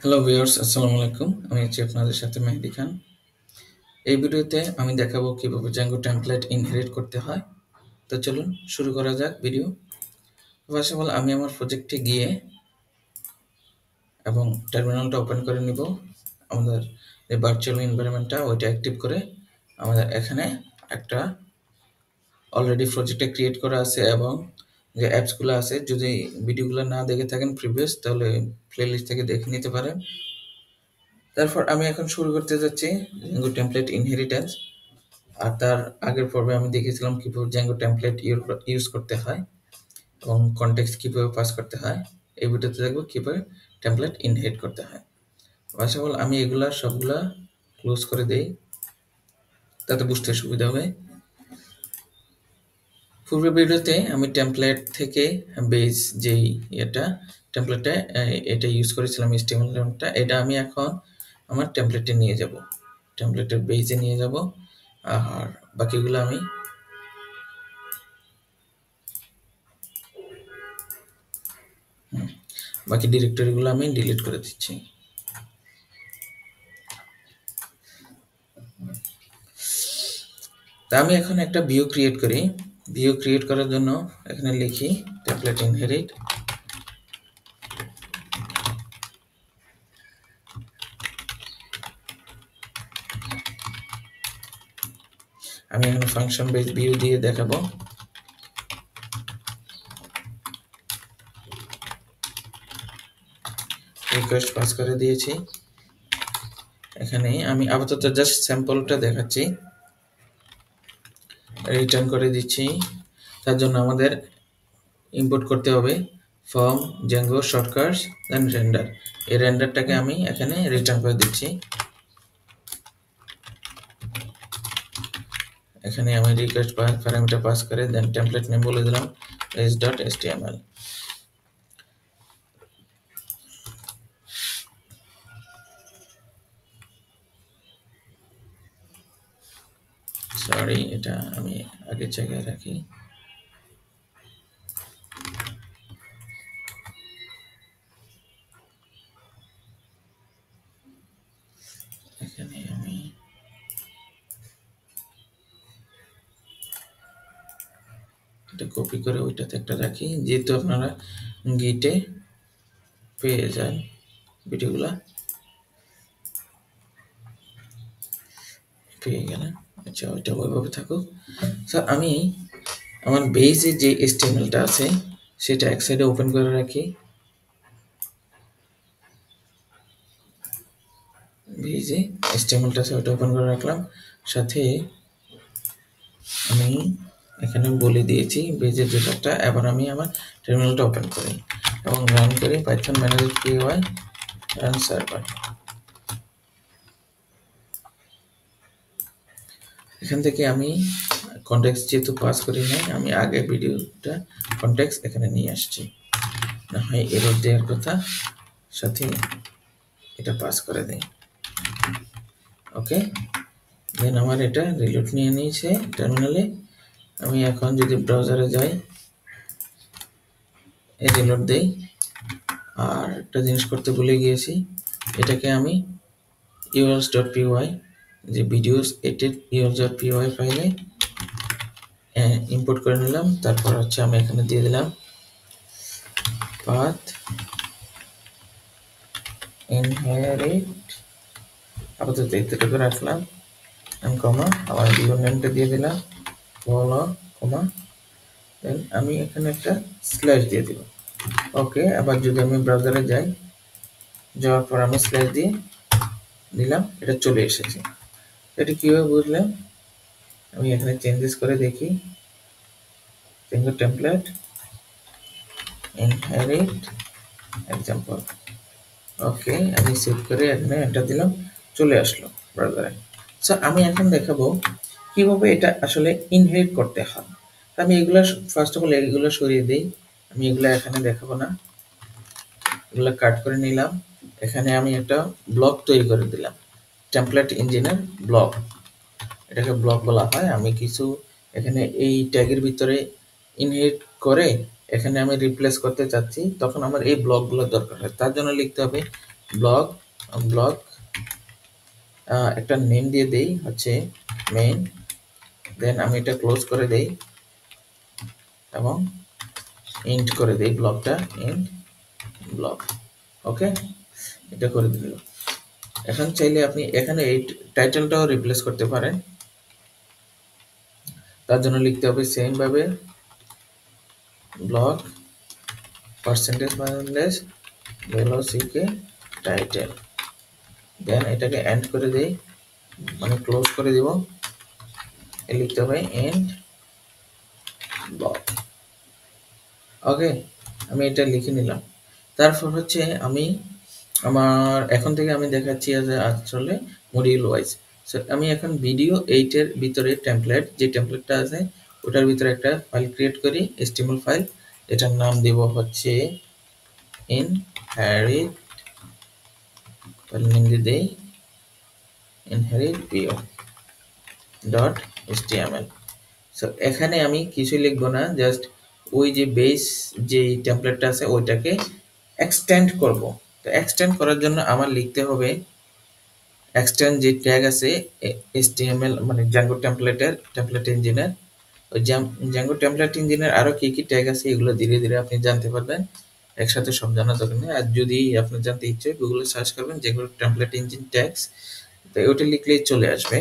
Hello viewers, আসসালামু আলাইকুম। আমি আছি আপনাদের সাথে মেহেদি খান। এই ভিডিওতে আমি দেখাবো কিভাবে Django টেমপ্লেট ইনহেরিট করতে হয়। তো চলুন শুরু করা যাক ভিডিও। ফার্স্ট অফ অল আমি আমার প্রজেক্টে গিয়ে এবং টার্মিনালটা ওপেন করে নিব। আমাদের যে ভার্চুয়াল এনভায়রনমেন্টটা ওইটা অ্যাক্টিভ করে আমাদের এখানে একটা অলরেডি প্রজেক্টটা ক্রিয়েট করা আছে এবং যে অ্যাপসগুলো আছে যদি ভিডিওগুলো না দেখে থাকেন প্রিভিয়াস তাহলে প্লেলিস্ট থেকে দেখে নিতে পারেন। তারপর আমি এখন শুরু করতে যাচ্ছি Django টেমপ্লেট ইনহেরিটেন্স। আর তার আগের পর্বে আমি দেখিয়েছিলাম কিভাবে Django টেমপ্লেট ইউজ করতে হয় এবং কনটেক্সট কিভাবে পাস করতে হয়। এই ভিডিওতে দেখবো কিভাবে টেমপ্লেট ইনহেরিট করতে হয়। ফার্স্ট অফ অল আমি এগুলা সবগুলা ক্লোজ করে দেই, তাতে বুঝতে সুবিধা হবে। পূর্বের ভিডিওতে আমি টেমপ্লেট থেকে বেস যেই টেমপ্লেটে এটা ইউজ করেছিলাম HTML এটা আমি এখন আমার টেমপ্লেটে নিয়ে যাব, টেমপ্লেটের বেজে নিয়ে যাব। আর বাকিগুলো আমি বাকি ডিরেক্টরিগুলো আমি ডিলিট করে দিচ্ছি। তা আমি এখন একটা ভিউ ক্রিয়েট করি। ভিউ ক্রিয়েট করার জন্য এখানে লিখি টেমপ্লেট ইনহেরিট। আমি এখানে ফাংশন বেস ভিউ দিয়ে দেখাবো। রিকোয়েস্ট পাস করে দিয়েছি। এখানে আমি আপাতত জাস্ট স্যাম্পলটা দেখাচ্ছি, রিটার্ন করে দিচ্ছি। তার জন্য আমাদের ইম্পোর্ট করতে হবে ফর্ম Django শর্টকাটস দেন রেন্ডার। এই রেন্ডারটাকে আমি এখানে রিটার্ন করে দিচ্ছি। এখানে আমি রিকোয়েস্ট প্যারামিটার পাস করে দেন টেমপ্লেট নেম বলে দিলাম s.html। সরি, এটা আমি আগের জায়গায় রাখি। এখানে আমি এটা কপি করে ওইটাতে একটা রাখি, যেহেতু আপনারা গিটে পেয়ে যান ভিডিওগুলা পেয়ে গেলেন। আচ্ছা, ওইটা ওইভাবে থাকুক। স্যার আমি আমার বেসে যে HTML-টা আছে সেটা এক সাইডে ওপেন করে রাখি। বেসে HTML-টা আছে ওটা ওপেন করে রাখলাম। সাথে আমি এখানে বলে দিয়েছি বেজের যে কাজটা। এবার আমি আমার টার্মিনালটা ওপেন করি এবং রান করি Python manager py run server. এখান থেকে আমি কনটেক্সট যেহেতু পাস করি নাই, আমি আগের ভিডিওটা কনটেক্সট এখানে নিয়ে আসছি, না হয় এরর দেওয়ার কথা, সাথে এটা পাস করে দেই। ওকে, দেন আমার এটা রিলোড নিয়ে নিয়েছে টার্মিনালে। আমি এখন যদি ব্রাউজারে যাই রিলোড দেই। আর একটা জিনিস করতে ভুলে গিয়েছি, এটাকে আমি urls.py যে ভিডিওস এটেড urls.py ফাইলে ইম্পোর্ট করে নিলাম। তারপর হচ্ছে আমি এখানে দিয়ে দিলাম পাথ ইনহেরিট, আপাতত এতটুকু রাখলাম, কমা আমার ইউর নেমটা দিয়ে দিলাম বলো কমা, দেন আমি এখানে একটা স্ল্যাশ দিয়ে দিব। ওকে, আবার যদি আমি ব্রাউজারে যাই, যাওয়ার পর আমি স্ল্যাশ দিয়ে দিলাম, এটা চলে এসেছে। এটা কিভাবে বুঝলাম, আমি এখানে চেঞ্জেস করে দেখি Django template inherit example. Okay, আমি সেভ করে এখানে এন্টার দিলাম, চলে আসলো ব্রাউজারে। সো আমি এখন দেখাবো কিভাবে এটা আসলে ইনহেরিট করতে হয়। আমি এগুলো ফার্স্ট অফ অল এগুলো সরিয়ে দিই, আমি এগুলো এখানে দেখাবো না, এগুলো কাট করে নিলাম। এখানে আমি একটা ব্লক তৈরি করে দিলাম, টেমপ্লেট ইঞ্জিনের ব্লক, এটাকে ব্লক বলা হয়। আমি কিছু এখানে এই ট্যাগের ভিতরে ইনহেরিট করে এখানে আমি রিপ্লেস করতে চাচ্ছি, তখন আমার এই ব্লকগুলো দরকার হয়। তার জন্য লিখতে হবে ব্লগ ব্লগ একটা নেম দিয়ে দেই হচ্ছে মেইন, দেন আমি এটা ক্লোজ করে দেই এবং ইন্ট করে দেই ব্লগটা, ইন্ট ব্লগ। ওকে, এটা করে দিল। এখন চাইলে আপনি এখানে এই টাইটেলটাও রিপ্লেস করতে পারেন। তার জন্য লিখতে হবে সেম ভাবে ব্লগ পার্সেন্টেজ ভেলোসিটি টাইটেল, দেন এটাকে এন্ড করে দেই, মানে ক্লোজ করে দিব, লিখতে হবে এন্ড ব্লগ। ওকে, আমি এটা লিখে নিলাম। তারপর হচ্ছে আমি আমার এখন থেকে আমি দেখাচ্ছি আসলে মডিউল ওয়াইজ। সো আমি এখন ভিডিও 8 এর ভিতরে টেমপ্লেট, যে টেমপ্লেটটা আছে ওটার ভিতরে একটা ফাইল ক্রিয়েট করি, HTML ফাইল। এটার নাম দিব হচ্ছে inherit, ফাইল নেম দিয়ে দেই inherit html। সো এখানে আমি কিছুই লিখবো না, জাস্ট ওই যে বেস যে টেমপ্লেটটা আছে ওইটাকে এক্সটেন্ড করব। তো এক্সটেন্ড করার জন্য আমার লিখতে হবে এক্সটেন্ড যে ট্যাগ আছে HTML মানে Django টেমপ্লেটের টেমপ্লেট ইঞ্জিনের, ওই Django টেমপ্লেট ইঞ্জিনের আরো কি কি ট্যাগ আছে এগুলো ধীরে ধীরে আপনি জানতে পারবেন, একসাথে সব জানা দরকার নেই। আর যদি আপনি জানতে ইচ্ছে গুগলে সার্চ করবেন যেগুলো টেমপ্লেট ইঞ্জিন ট্যাগস, তো ওটা লিখলেই চলে আসবে।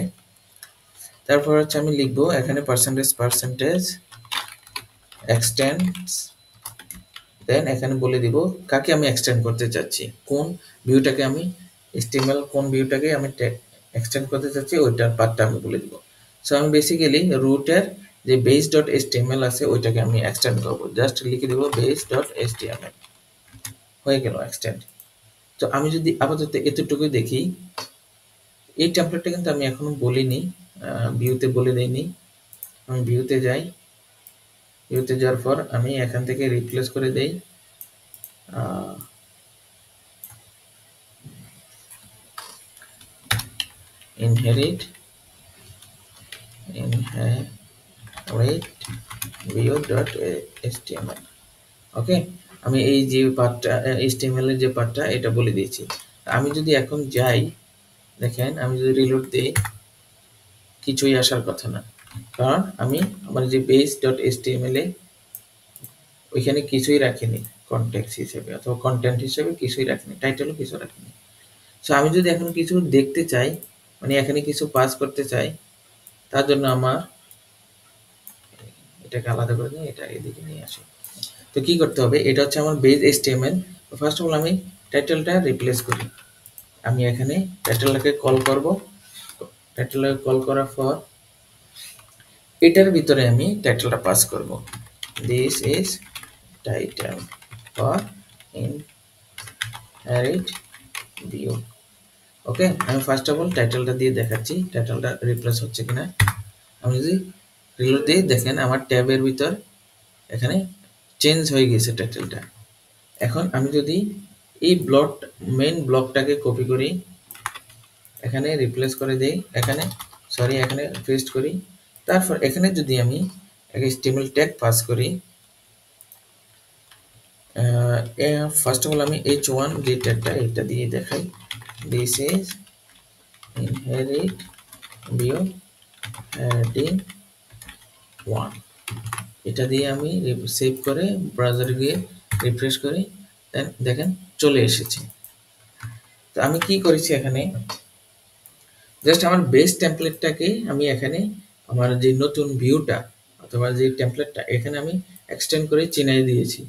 তারপর হচ্ছে আমি লিখবো এখানে পার্সেন্টেজ এক্সটেন্ডস, দেন এখানে বলে দিব কাকে আমি এক্সটেন্ড করতে চাচ্ছি, কোন ভিউটাকে আমি HTML কোন ভিউটাকে আমি এক্সটেন্ড করতে চাচ্ছি ওইটার পার্টটা আমি বলে দিব। সো আমি বেসিক্যালি রুটের যে base.html আছে ওইটাকে আমি এক্সটেন্ড করব, জাস্ট লিখে দিব base.html, হয়ে গেল এক্সটেন্ড। তো আমি যদি আপাতত এতটুকু দেখি, এই টেমপ্লেটটা কিন্তু আমি এখনো বলিনি, ভিউতে বলে দেইনি। আমি ভিউতে যাই, ভিউতে যাওয়ার পর আমি এখান থেকে রিপ্লেস করে দেই inherit view.html। ওকে, আমি এই যে পার্টটা HTML এর যে পার্টটা এটা বলে দিয়েছি। আমি যদি এখন যাই, দেখেন আমি যদি রিলোড দিই কিছুই আসার কথা না, কারণ আমি আমার যে base.html এ ওইখানে কিছুই রাখিনি কনটেক্সট হিসেবে অথবা কন্টেন্ট হিসেবে, কিছুই রাখিনি, টাইটেলও কিছু রাখিনি। সো আমি যদি এখন কিছু দেখতে চাই, মানে এখানে কিছু পাস করতে চাই, তার জন্য আমার এটাকে আলাদা করে নিয়ে এটা এদিকে নিয়ে আসি। তো কি করতে হবে, এটা হচ্ছে আমার বেস HTML। তো ফার্স্ট অফ অল আমি টাইটেলটা রিপ্লেস করি। আমি এখানে টাইটেলটাকে কল করব, টাইটেলটাকে কল করার পর এটার ভিতরে আমি টাইটেলটা পাস করব, this is title for inherit view। ওকে, আমি ফার্স্ট অফ অল টাইটেলটা দিয়ে দেখাচ্ছি টাইটেলটা রিপ্লেস হচ্ছে কিনা। আমি যদি রিলোড দিই দেখেন আমার ট্যাবের ভিতর এখানে চেঞ্জ হয়ে গেছে টাইটেলটা। এখন আমি যদি এই মেইন ব্লকটাকে কপি করি, এখানে রিপ্লেস করে দেই, এখানে এখানে পেস্ট করি, তারপর এখানে যদি আমি HTML ট্যাগ পাস করি, ফার্স্ট অফ অল আমি h1 যে ট্যাগটা এটা দিয়ে দেখাই, this is inherit view heading 1। এটা দিয়ে আমি সেভ করে ব্রাউজারে গিয়ে রিফ্রেশ করি, দেন দেখেন চলে এসেছে। তো আমি কি করেছি এখানে, জাস্ট আমার বেস টেমপ্লেটটাকে আমি এখানে আমার যে নতুন ভিউটা অথবা যে টেমপ্লেটটা এখানে আমি এক্সটেন্ড করে চিনাই দিয়েছি।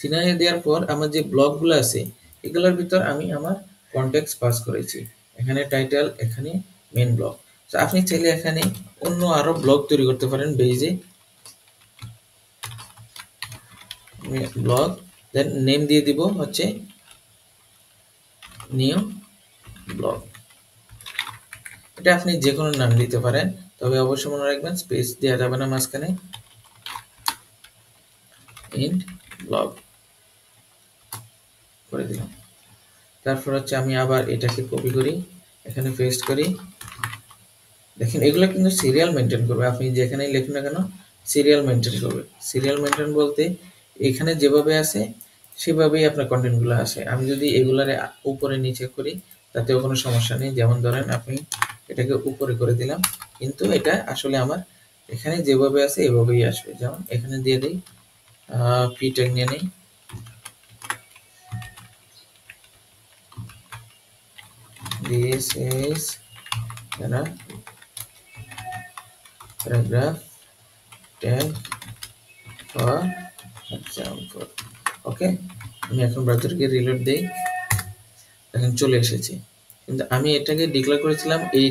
চিনাই দেওয়ার পর আমার যে ব্লকগুলো আছে এগুলোর ভিতর আমি আমার কনটেক্সট পাস করেছি, এখানে টাইটেল, এখানে মেন ব্লক। তো আপনি চাইলে এখানে অন্য আরো ব্লক তৈরি করতে পারেন বেজে, ব্লক, দেন নেম দিয়ে দিব হচ্ছে নিউ ব্লক। এটা আপনি যে কোনো নাম দিতে পারেন, তবে অবশ্যই মনে রাখবেন স্পেস দেওয়া যাবে না মাঝখানে, ইন্ট ব্লক করে দিলাম। তারপর হচ্ছে আমি আবার এটাকে কপি করি, এখানে পেস্ট করি। দেখেন এগুলো কিন্তু সিরিয়াল মেনটেন করবে, আপনি যেখানেই লিখুন না কেন সিরিয়াল মেনটেন করবে। সিরিয়াল মেনটেন বলতে এখানে যেভাবে আছে সেভাবেই আপনার কন্টেন্টগুলো আসে। আমি যদি এগুলারে উপরে নিচে করি তাতেও কোনো সমস্যা নেই। যেমন ধরেন আপনি এটাকে উপরে করে দিলাম, কিন্তু এটা আসলে আমার এখানে যেভাবে আছে এভাবেই আসবে। যেমন এখানে দিয়ে দেই পি ট্যাগ নিয়ে নেই, this is paragraph tag for example. Okay, আমি এখন ব্রাউজারকে রিলোড দেই, এখন চলে এসেছি। কিন্তু আমি এটাকে ডিক্লেয়ার করেছিলাম এই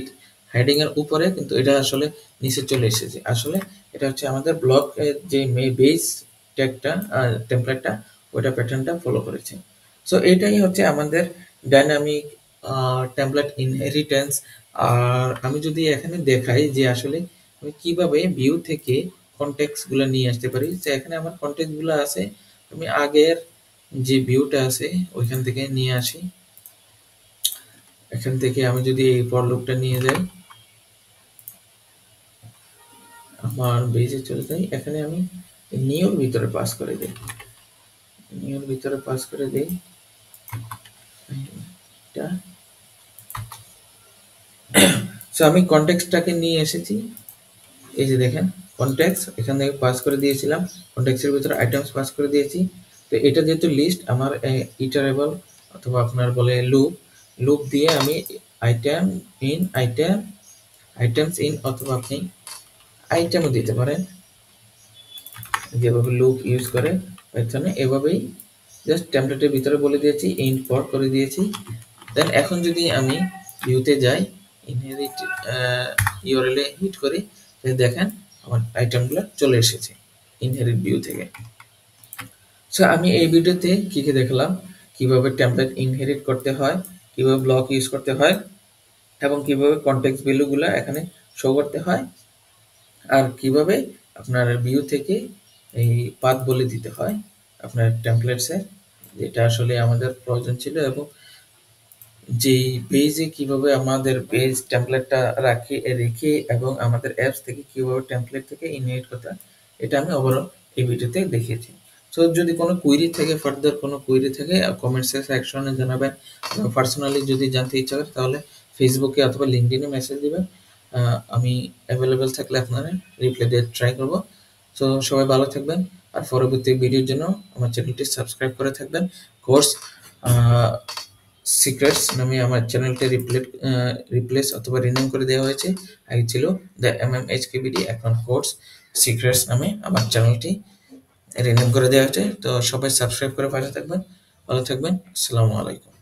হেডিং এর উপরে, কিন্তু এটা আসলে নিচে চলে এসেছে। আসলে এটা হচ্ছে আমাদের ব্লগ যে বেস ট্যাগটা টেমপ্লেটটা ওটা প্যাটার্নটা ফলো করেছে। সো এটাই হচ্ছে আমাদের ডাইনামিক টেমপ্লেট ইনহেরিটেন্স। আর আমি যদি এখানে দেখাই যে আসলে আমি কিভাবে ভিউ থেকে কনটেক্সট গুলো নিয়ে আসতে পারি, যে এখানে আমার কনটেক্সট গুলো আছে, আমি আগের যে ভিউটা আছে ওইখান থেকে নিয়ে আসি। এখান থেকে আমি যদি এই ফর লুপটা নিয়ে যাই, আমার বেজে চলে যাই, এখানে আমি নিউর ভিতরে পাস করে দিই, নিউর ভিতরে পাস করে দিই এটা। সো আমি কনটেক্সটটাকে নিয়ে এসেছি, এই যে দেখেন কনটেক্সট এখান থেকে পাস করে দিয়েছিলাম, কনটেক্সটের ভিতরে আইটেমস পাস করে দিয়েছি। তো এটা যেহেতু লিস্ট, আমার ইটারেবল অথবা আপনার বলে লুপ, লুপ দিয়ে আমি item in item, items in, অথবা আপনি আইটেমও দিতে পারেন, যেভাবে লুপ ইউজ করে পাইথনে এভাবেই জাস্ট টেমপ্লেটের ভিতরে বলে দিয়েছি, ইন্ট ফর করে দিয়েছি। দেন এখন যদি আমি ভিউতে যাই, ইনহেরিট ইউআরএল এ হিট করি, দেখেন আমার আইটেমগুলো চলে এসেছে ইনহেরিট ভিউ থেকে। সো আমি এই ভিডিওতে কি কি দেখলাম, কিভাবে টেমপ্লেট ইনহেরিট করতে হয়, কিভাবে ব্লক ইউজ করতে হয়, এবং কিভাবে কনটেক্সট ভ্যালুগুলো এখানে শো করতে হয়, আর কিভাবে আপনার ভিউ থেকে এই পাথ বলে দিতে হয় আপনার টেমপ্লেটসের, যেটা আসলে আমাদের প্রয়োজন ছিল। এবং যেই পেজে কিভাবে আমাদের পেজ টেমপ্লেটটা রেখে এবং আমাদের অ্যাপস থেকে কিভাবে টেমপ্লেট থেকে ইনহেরিট করতে হয়, এটা আমি ওভারঅল এই ভিডিওতে দেখিয়েছি। সো যদি কোনো কুইরি থাকে, ফার্দার কোনো কুইরি থাকে, কমেন্ট সেকশনে জানাবেন। এবং পার্সোনালি যদি জানতে ইচ্ছা করে তাহলে ফেসবুকে অথবা লিঙ্কডইনে মেসেজ দিবেন, আমি অ্যাভেলেবেল থাকলে আপনারা রিপ্লাই দিয়ে ট্রাই করব। সো সবাই ভালো থাকবেন, আর পরবর্তী ভিডিওর জন্য আমার চ্যানেলটি সাবস্ক্রাইব করে থাকবেন। কোর্স সিক্রেটস নামে আমার চ্যানেলটি রিপ্লেস অথবা রিনেম করে দেওয়া হয়েছে। আগে ছিল দ্য MMHKBD, এখন কোর্স সিক্রেটস নামে আমার চ্যানেলটি রিনেম করে দেওয়া হয়েছে। তো সবাই সাবস্ক্রাইব করে পাশে থাকবেন, ভালো থাকবেন, আসসালামু আলাইকুম।